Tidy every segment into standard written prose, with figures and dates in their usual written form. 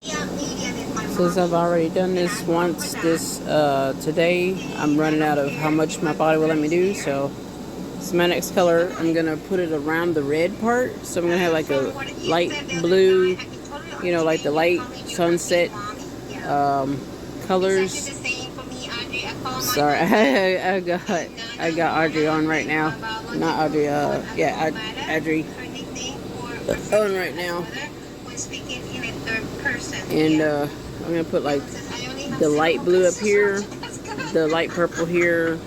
Since I've already done this once today, I'm running out of how much my body will let me do, so it's my next color. I'm going to put it around the red part, so I'm going to have like a light blue, you know, like the light sunset colors. Sorry, I got Audrey on right now. Not Audrey, yeah, Audrey on right now. And I'm gonna put like the light blue up here, the light purple here,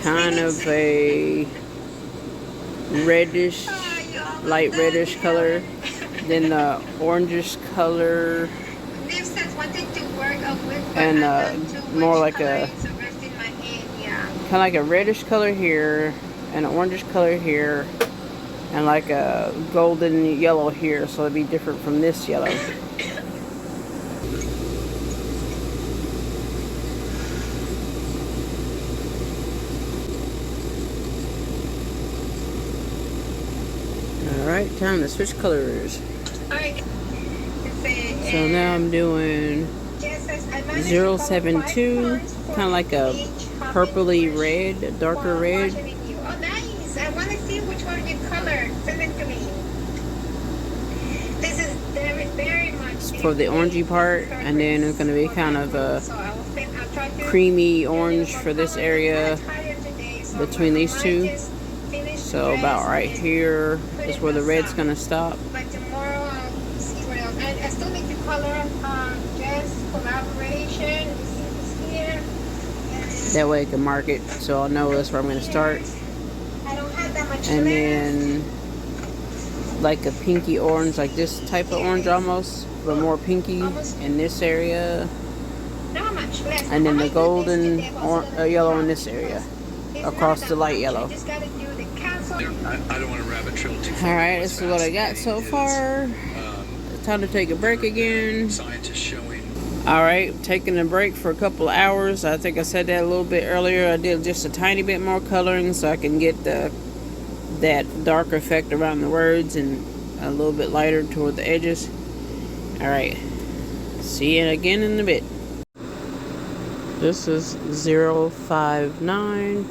kind of a reddish, light reddish color, then the orangish color, and more like a kind of like a reddish color here, and an orangish color here, and like a golden yellow here, so it'd be different from this yellow. Alright, time to switch colors. So now I'm doing 072, kind of like a purpley red, darker red. Oh, nice. I want to see which one you color. Send it to me. This is very much for the orangey part, and then it's going to be kind of a creamy orange for this area between these two. So about right here is where the red's going to stop. But tomorrow I'll see what else. I still need to color just collaboration. You see this here. That way I can mark it so I'll know that's where I'm going to start. I don't have that much. And then like a pinky orange, like this type of orange almost, but more pinky in this area. And then the golden yellow in this area, across the light yellow. I don't want to rabbit trail too far. Alright, this is what I got so far. It's time to take a break again. Scientists showing. Alright, taking a break for a couple of hours. I think I said that a little bit earlier. I did just a tiny bit more coloring so I can get that dark effect around the words and a little bit lighter toward the edges. Alright, see you again in a bit. This is 059.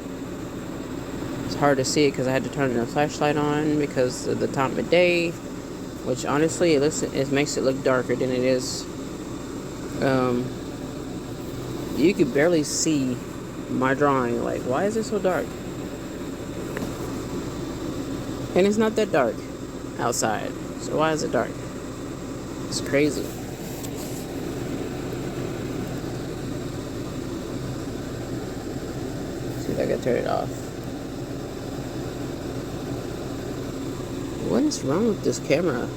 It's hard to see it because I had to turn the flashlight on because of the time of day, which honestly it makes it look darker than it is. You could barely see my drawing. Like, why is it so dark? And it's not that dark outside, so why is it dark? It's crazy. See if I can turn it off. What is wrong with this camera?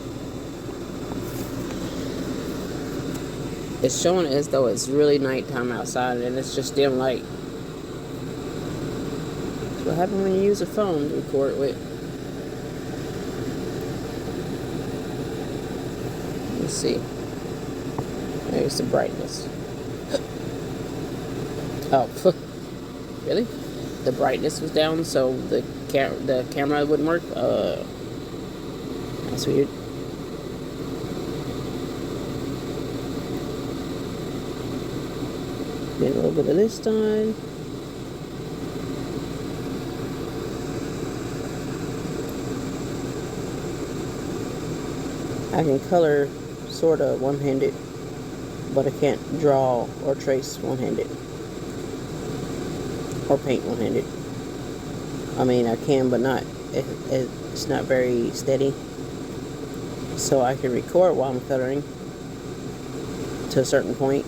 It's showing as though it's really nighttime outside and it's just dim light. That's what happens when you use a phone to record with. Let's see. There's the brightness. Oh, really? The brightness was down, so the camera wouldn't work. That's weird. Get a little bit of this done. I can color sort of one-handed, but I can't draw or trace one-handed. Or paint one-handed. I mean, I can, but not. It's not very steady. So I can record while I'm coloring to a certain point.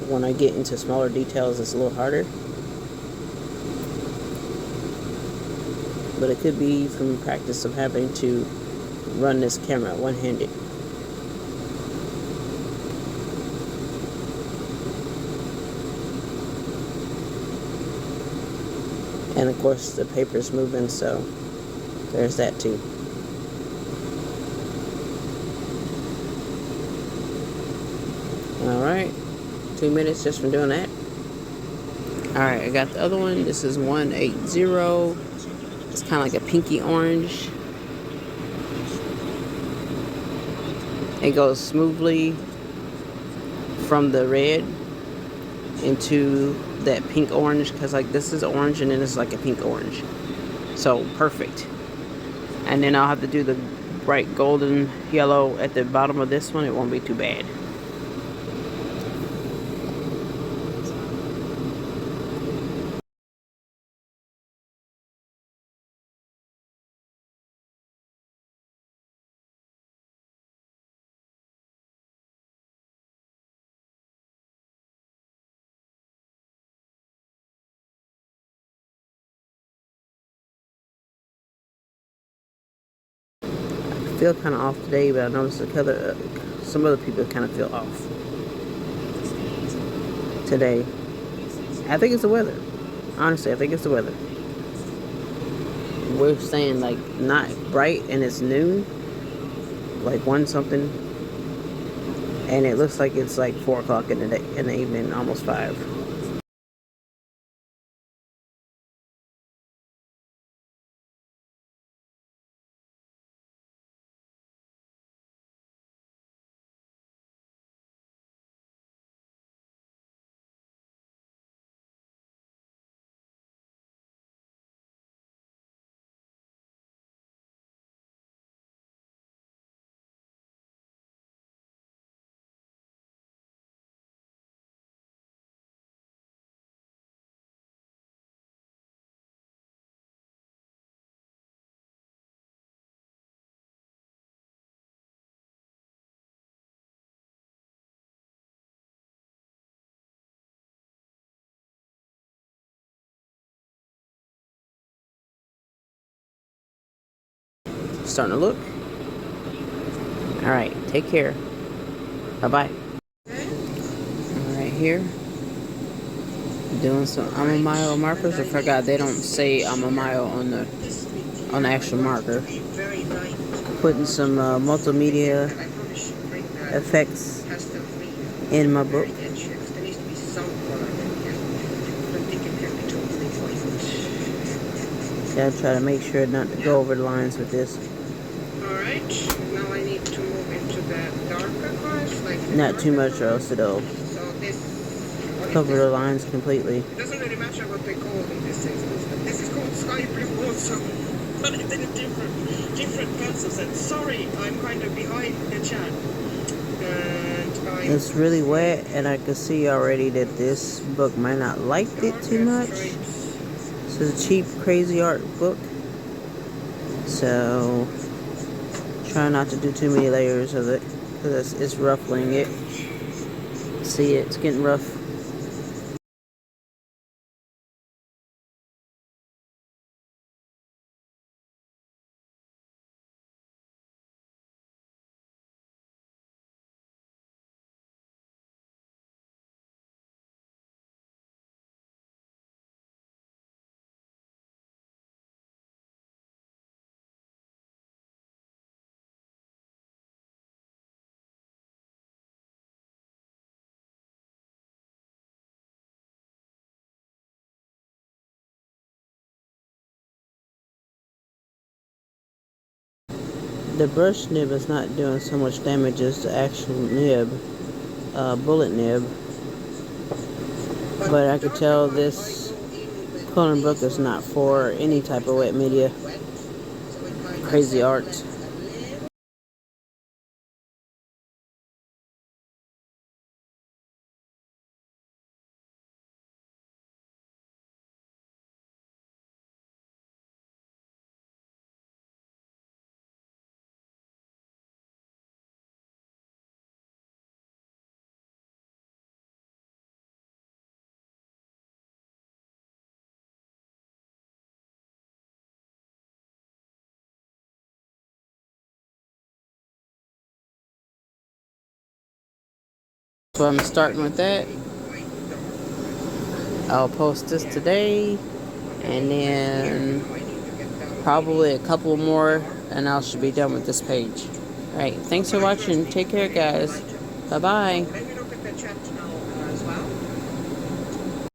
When I get into smaller details, it's a little harder. But it could be from practice of having to run this camera one-handed. And of course the paper's moving, so there's that too. Alright, 2 minutes just from doing that. Alright, I got the other one. This is 180. It's kind of like a pinky orange. It goes smoothly from the red into that pink orange, because like this is orange and then it's like a pink orange. So perfect. And then I'll have to do the bright golden yellow at the bottom of this one. It won't be too bad. I feel kind of off today, but I noticed some other people kind of feel off today. I think it's the weather. Honestly, I think it's the weather. We're saying like not bright and it's noon, like 1 something, and it looks like it's like 4 o'clock in the evening, almost 5. Starting to look. All right, take care. Bye-bye. All right, here. Doing some Amamao markers. I forgot they don't say Amamao on the actual marker. Putting some multimedia effects in my book. Gotta try to make sure not to go over the lines with this. Alright, now I need to move into the darker colors. Like not too much, or else it'll cover the lines completely. It doesn't really matter what they call it in this instance, but this is called sky blue also. But it's in different pencils. And sorry, I'm kind of behind the chat. And it's really wet, and I can see already that this book might not like it too much. This is a cheap, crazy art book. So, try not to do too many layers of it, because it's ruffling it. See, it's getting rough. The brush nib is not doing so much damage as the actual nib, bullet nib. But I could tell this coloring book is not for any type of wet media. Crazy art. So I'm starting with that. I'll post this today, and then probably a couple more, and I should be done with this page. Alright, thanks for watching. Take care, guys. Bye-bye.